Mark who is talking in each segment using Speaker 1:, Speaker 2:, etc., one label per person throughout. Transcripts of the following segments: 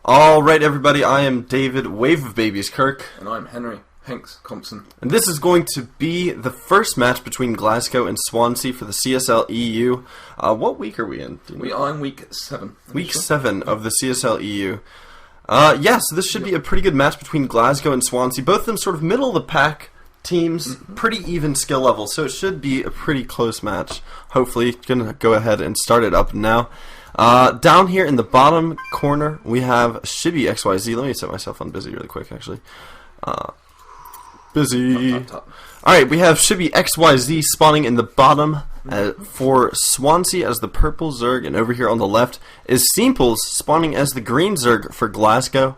Speaker 1: Alright everybody, I am David, Wave of Babies Kirk.
Speaker 2: And I'm Henry, Hanks Compson.
Speaker 1: And this is going to be the first match between Glasgow and Swansea for the CSL EU. What week are we in?
Speaker 2: We are in week 7.
Speaker 1: Week 7 of the CSL EU. So this should be a pretty good match between Glasgow and Swansea. Both of them sort of middle of the pack teams, pretty even skill level, so it should be a pretty close match. Hopefully, gonna go ahead and start it up now. Down here in the bottom corner, we have Shibby XYZ. Let me set myself on busy really quick, actually. Busy. Alright, we have Shibby XYZ spawning in the bottom for Swansea as the purple Zerg, and over here on the left is Simples spawning as the green Zerg for Glasgow.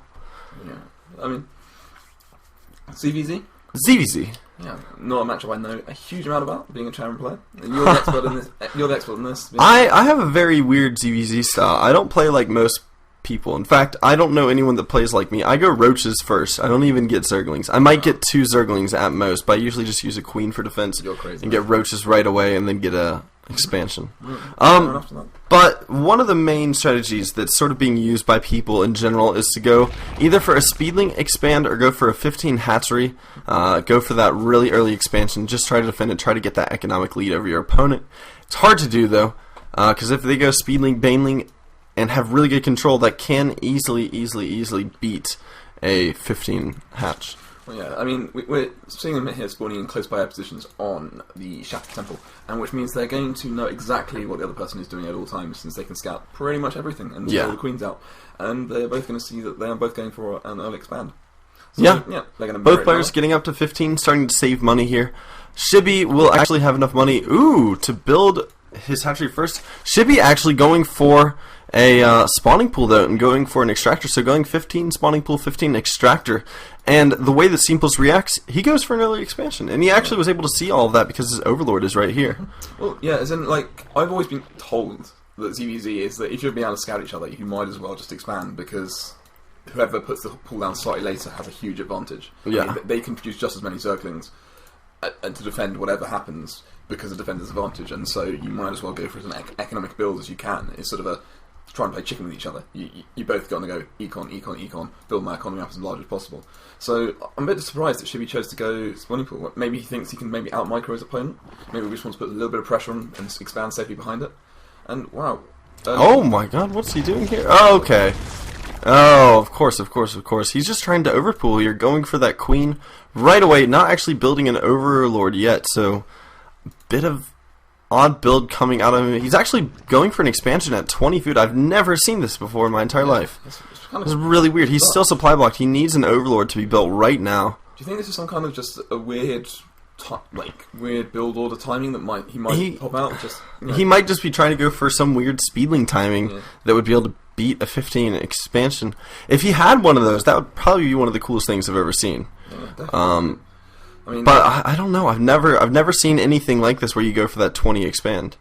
Speaker 2: Yeah, I mean, CVZ?
Speaker 1: ZVZ.
Speaker 2: Yeah, not a matchup I know a huge amount about, being a Chairman player. You're the expert in this. You're the expert in this.
Speaker 1: I have a very weird ZVZ style. I don't play like most people. In fact, I don't know anyone that plays like me. I go Roaches first. I don't even get Zerglings. I might get 2 Zerglings at most, but I usually just use a Queen for defense and get Roaches right away and then get a expansion. But one of the main strategies that's sort of being used by people in general is to go either for a Speedling expand or go for a 15 hatchery. Go for that really early expansion. Just try to defend it. Try to get that economic lead over your opponent. It's hard to do though, because if they go Speedling, Baneling, and have really good control, that can easily beat a 15 hatch.
Speaker 2: Well, yeah, I mean, we're seeing them here spawning in close by positions on the Shattered Temple, and which means they're going to know exactly what the other person is doing at all times, since they can scout pretty much everything and pull the queens out. And they're both going to see that they are both going for an early expand. So,
Speaker 1: yeah,
Speaker 2: they're going to
Speaker 1: both players getting up to 15, starting to save money here. Shibby will actually have enough money, to build his hatchery first. Shibby actually going for a spawning pool though, and going for an extractor, so going 15 spawning pool, 15 extractor. And the way that Simples reacts, he goes for an early expansion, and he actually was able to see all of that because his Overlord is right here.
Speaker 2: Well, yeah, as in, like, I've always been told that ZVZ is that if you're being able to scout each other, you might as well just expand, because whoever puts the pool down slightly later has a huge advantage.
Speaker 1: Yeah.
Speaker 2: I mean, they can produce just as many Zerglings to defend whatever happens because of defender's advantage, and so you might as well go for as an economic build as you can. It's sort of a try and play chicken with each other. You both got to go econ, build my economy up as large as possible. So I'm a bit surprised that Shibby chose to go spawning pool. Maybe he thinks he can maybe out-micro his opponent. Maybe we just want to put a little bit of pressure on and expand safely behind it. And wow.
Speaker 1: Oh my god, what's he doing here? Oh, okay. Oh, of course. He's just trying to overpool here, going for that queen right away, not actually building an overlord yet, so bit of odd build coming out of him. He's actually going for an expansion at 20 food. I've never seen this before in my entire life. It's really weird. He's still supply blocked. He needs an overlord to be built right now.
Speaker 2: Do you think this is some kind of just a weird build order timing that he might pop out?
Speaker 1: He might just be trying to go for some weird Speedling timing that would be able to beat a 15 expansion. If he had one of those, that would probably be one of the coolest things I've ever seen.
Speaker 2: Yeah, definitely. I mean,
Speaker 1: but I don't know. I've never seen anything like this where you go for that 20 expand.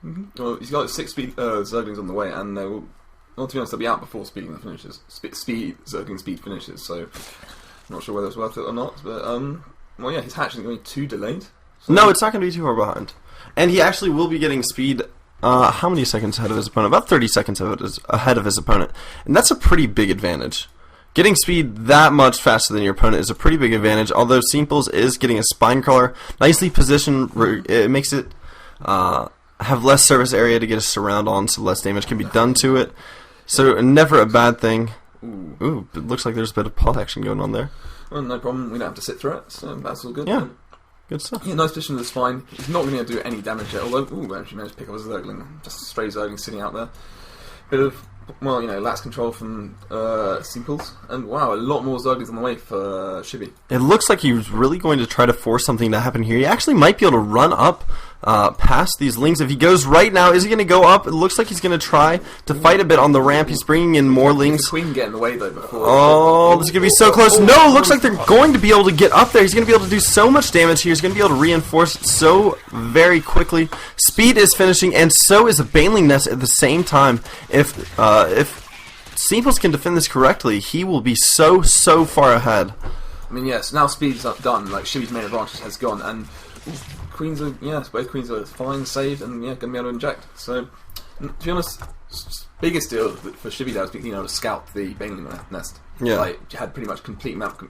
Speaker 2: Well, he's got 6 Zerglings on the way, and they will. Well, to be honest, they'll be out before Zergling speed finishes. So, I'm not sure whether it's worth it or not. But well, yeah, his hatching is going to be too delayed. So
Speaker 1: no, it's not going to be too far behind, and he actually will be getting speed. How many seconds ahead of his opponent? About 30 seconds ahead of his opponent, and that's a pretty big advantage. Getting speed that much faster than your opponent is a pretty big advantage, although Simples is getting a spine crawler. Nicely positioned, it makes it have less surface area to get a surround on, so less damage can be done to it. So never a bad thing. Ooh, it looks like there's a bit of pot action going on there.
Speaker 2: Well, no problem, we don't have to sit through it, so that's all good.
Speaker 1: Yeah, good stuff.
Speaker 2: Yeah, nice position with the spine. He's not going to do any damage yet, although, actually managed to pick up a Zergling. Just a stray Zergling sitting out there. Bit of, well, lax control from Simples, and wow, a lot more Zerglings on the way for Shibby.
Speaker 1: It looks like he was really going to try to force something to happen here. He actually might be able to run up past these lings. If he goes right now, is he going to go up? It looks like he's going to try to fight a bit on the ramp. He's bringing in more lings.
Speaker 2: The queen get in the way though before.
Speaker 1: Oh, this is going to be so close. No, looks like they're going to be able to get up there. He's going to be able to do so much damage here. He's going to be able to reinforce it so very quickly. Speed is finishing, and so is a Baneling Nest at the same time. If Simples can defend this correctly, he will be so far ahead.
Speaker 2: I mean, yes, now speed's done. Like, Shibby's main advantage has gone, and both queens are fine, saved, and going to be able to inject. So, to be honest, biggest deal for Shibby there was being able to scout the baneling nest.
Speaker 1: Yeah.
Speaker 2: Like, had pretty much complete map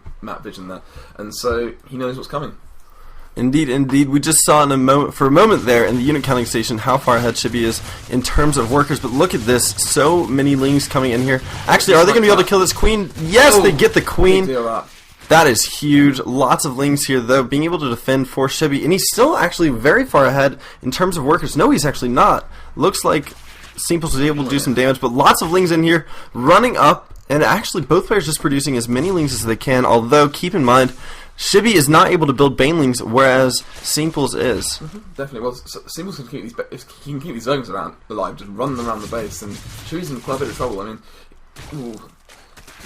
Speaker 2: vision there, and so he knows what's coming.
Speaker 1: Indeed, indeed. We just saw for a moment there in the unit counting station how far ahead Shibby is in terms of workers. But look at this. So many lings coming in here. Actually, are they going to be able to kill this queen? Yes, they get the queen.
Speaker 2: Big deal,
Speaker 1: That is huge. Lots of lings here, though, being able to defend for Shibby. And he's still actually very far ahead in terms of workers. No, he's actually not. Looks like Simples was able to do some damage, but lots of lings in here running up. And actually, both players just producing as many lings as they can. Although, keep in mind, Shibby is not able to build banelings, whereas Simples is.
Speaker 2: Definitely. Well, Simples can keep these. If he can keep these zones alive, just run them around the base, and Shibby's in quite a bit of trouble. I mean,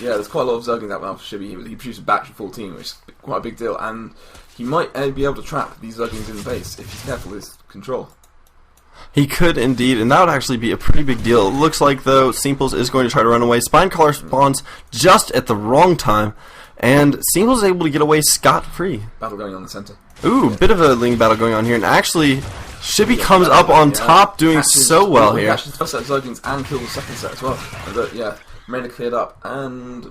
Speaker 2: yeah, there's quite a lot of Zerglings out now for Shibby. He produced a batch of 14, which is quite a big deal, and he might be able to trap these Zerglings in the base if he's careful with his control.
Speaker 1: He could indeed, and that would actually be a pretty big deal. It looks like, though, Simples is going to try to run away. Spinecrawler spawns just at the wrong time, and Simples is able to get away scot-free.
Speaker 2: Battle going on in the center.
Speaker 1: Ooh, bit of a ling battle going on here, and actually, Shibby comes up on top, doing so well here.
Speaker 2: He catches the first set of Zerglings and kills the second set as well. And, Marina cleared up, and...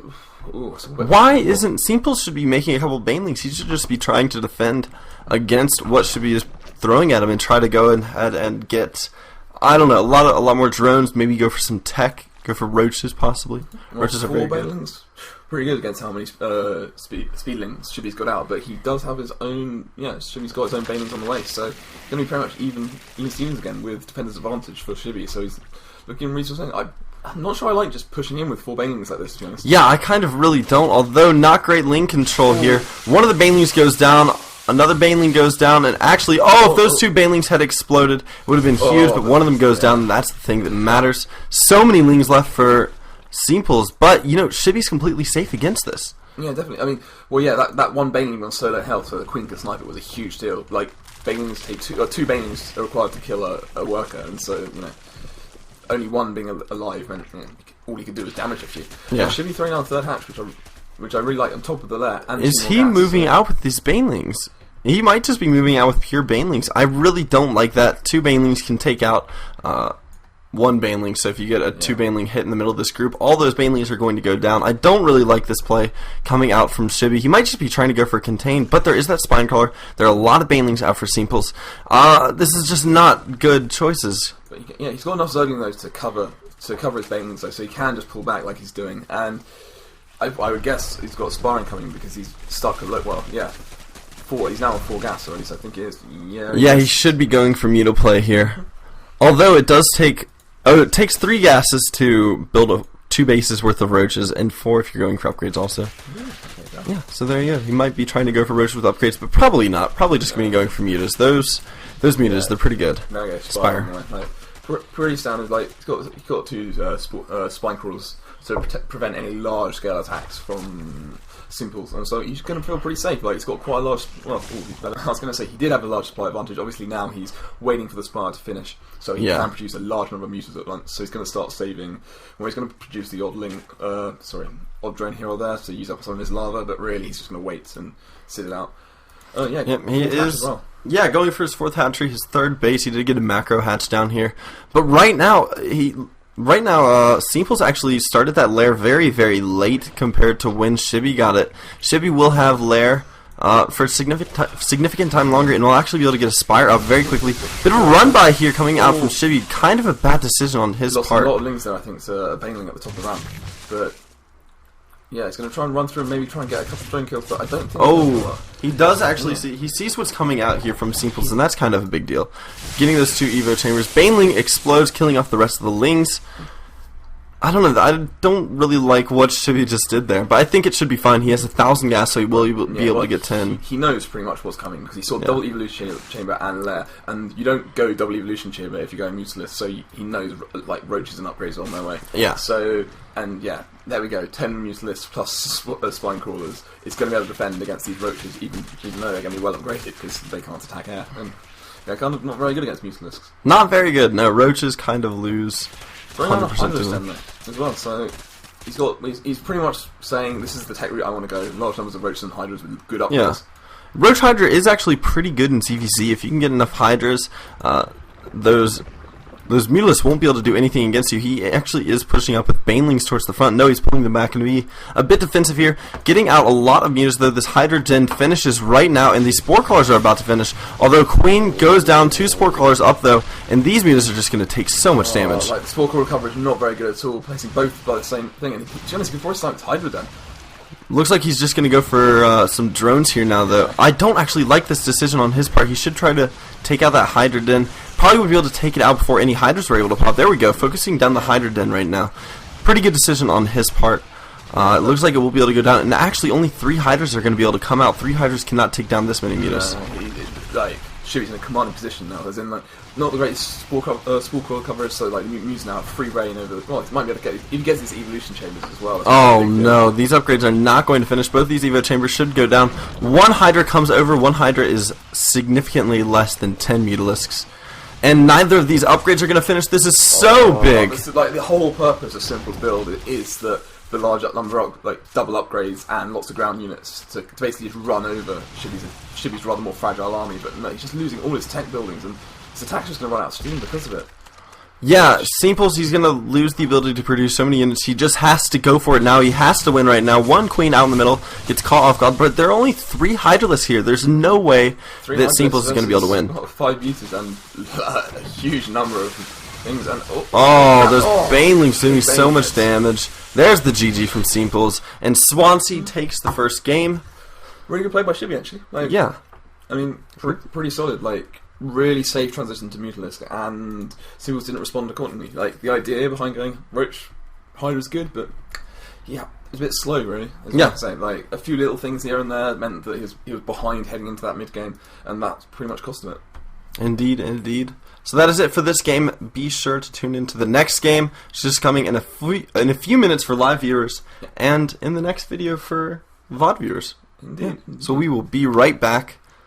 Speaker 1: Why isn't... Simples should be making a couple banelings. He should just be trying to defend against what Shibby is throwing at him and try to go ahead and get... I don't know, a lot more drones, maybe go for some tech, go for roaches possibly. Roaches are very good.
Speaker 2: Pretty good against how many speedlings Shibby's got out, but he does have his own. Shibby's got his own banelings on the way, so it's going to be pretty much even Stevens again with defender's advantage for Shibby. So he's looking reasonable. I'm not sure I like just pushing in with 4 banelings like this, to be honest.
Speaker 1: Yeah, I kind of really don't. Although not great ling control here. One of the banelings goes down. Another baneling goes down, and actually, if those 2 banelings had exploded, it would have been huge. But one of them goes down, and that's the thing that matters. So many lings left for Simples, but Shibby's completely safe against this.
Speaker 2: Yeah, definitely. I mean, that one baneling on solo health so the queen could snipe it was a huge deal. Like, banelings take 2 banelings are required to kill a worker, and so only one being alive meant all he could do was damage a few.
Speaker 1: Yeah,
Speaker 2: Shibby throwing out third hatch, which I really like, on top of the lair. And
Speaker 1: is he moving out with these banelings? He might just be moving out with pure banelings. I really don't like that. 2 banelings can take out 1 baneling, so if you get a 2 baneling hit in the middle of this group, all those banelings are going to go down. I don't really like this play coming out from Shibby. He might just be trying to go for contain, but there is that Spinecrawler. There are a lot of banelings out for Simples. This is just not good choices.
Speaker 2: But he's got enough Zergling though to cover his banelings though, so he can just pull back like he's doing. And I would guess he's got sparring coming because he's stuck a little. He's now on 4 gas already, so I think he is. Yeah,
Speaker 1: he should be going for Mutaplay here. Although it does take... it takes 3 gases to build 2 bases worth of roaches, and 4 if you're going for upgrades also. Yeah, so there you go. He might be trying to go for roaches with upgrades, but probably not. Probably just going to be going for mutas. Those mutas, they're pretty good.
Speaker 2: There we go.
Speaker 1: Spire.
Speaker 2: Pretty standard. Like he's got 2 spine crawlers to prevent any large scale attacks from Simples, and so he's going to feel pretty safe. Like he's got quite a large. I was going to say he did have a large supply advantage. Obviously now he's waiting for the spire to finish, so he can produce a large number of mutas at once. So he's going to start saving. Well, he's going to produce the odd drone here or there to use up some of his lava, but really he's just going to wait and sit it out.
Speaker 1: He is. Well. Yeah, going for his 4th hatchery, his 3rd base. He did get a macro hatch down here, but right now Simples actually started that lair very, very late compared to when Shibby got it. Shibby will have lair for a significant time longer, and will actually be able to get a spire up very quickly. Bit of a run by here coming out from Shibby. Kind of a bad decision on his part.
Speaker 2: A lot of lings there, I think, to a baneling at the top of the ramp, but. Yeah, he's going to try and run through and maybe try and get a couple of drone kills, but I don't think...
Speaker 1: he does actually see... He sees what's coming out here from Simples, and that's kind of a big deal. Getting those 2 Evo chambers. Baneling explodes, killing off the rest of the lings. I don't know. I don't really like what Shibby just did there, but I think it should be fine. He has 1,000 gas, so he will be able to get 10.
Speaker 2: He knows pretty much what's coming because he saw double evolution chamber and lair, and you don't go double evolution chamber if you're going mutalist. So he knows like roaches and upgrades are on their way.
Speaker 1: Yeah.
Speaker 2: So there we go. 10 mutalists plus spine crawlers. It's going to be able to defend against these roaches, even though they're going to be well upgraded because they can't attack air. And they're kind of not very good against mutalisks.
Speaker 1: Not very good. No, roaches kind of lose.
Speaker 2: 100% as well, so he's pretty much saying this is the tech route I want to go. Large numbers of roaches and hydras with good upgrades.
Speaker 1: Yeah. Roach Hydra is actually pretty good in CVC. If you can get enough hydras, those Those Mutalisks won't be able to do anything against you. He actually is pushing up with Banelings towards the front. No, he's pulling them back and be a bit defensive here. Getting out a lot of Mutas, though. This Hydra Den finishes right now, and these Spore Crawlers are about to finish. Although Queen goes down, 2 Spore Crawlers up, though, and these Mutas are just going to take so much damage.
Speaker 2: Like, the Spore Crawler coverage not very good at all, placing both by the same thing. And to be honest, before he started Hydra Den.
Speaker 1: Looks like he's just going to go for some drones here now, though. I don't actually like this decision on his part. He should try to take out that Hydra Den. Probably would be able to take it out before any Hydras were able to pop. There we go, focusing down the Hydra Den right now. Pretty good decision on his part. It looks like it will be able to go down. And actually, only 3 Hydras are going to be able to come out. 3 Hydras cannot take down this many Mutas.
Speaker 2: Like, Shibby's in a commanding position now, as in, like, not the greatest Spore Crawler coverage, so, like, Mew's now free reign over... Well, he might be able to get... If he gets these Evolution Chambers as well...
Speaker 1: Oh, no. These upgrades are not going to finish. Both these Evo Chambers should go down. 1 Hydra comes over. 1 Hydra is significantly less than 10 Mutalisks. And neither of these upgrades are going to finish. This is so big.
Speaker 2: This is, like, the whole purpose of Simple's build is that the large number of double upgrades and lots of ground units to basically just run over Shibby's rather more fragile army. But no, he's just losing all his tech buildings, and his attack's just going to run out of steam because of it.
Speaker 1: Yeah, Simples, he's going to lose the ability to produce so many units. He just has to go for it now. He has to win right now. 1 Queen out in the middle gets caught off guard, but there are only 3 Hydralisks here. There's no way that Simples is going to be able to win.
Speaker 2: 5 Mutas and a huge number of things. And
Speaker 1: those Banelings doing so much damage. There's the GG from Simples, and Swansea takes the first game.
Speaker 2: Really good play by Shibby, actually. Like,
Speaker 1: yeah.
Speaker 2: I mean, pretty solid. Like, really safe transition to Mutalisk, and Simples didn't respond accordingly. Like, the idea behind going Roach Hydra's good, but yeah, it's a bit slow, really.
Speaker 1: Yeah.
Speaker 2: Like, a few little things here and there meant that he was behind heading into that mid game, and that pretty much cost him it.
Speaker 1: Indeed, indeed. So that is it for this game. Be sure to tune into the next game, which is coming in a few minutes for live viewers, and in the next video for VOD viewers.
Speaker 2: Indeed.
Speaker 1: Yeah. So we will be right back.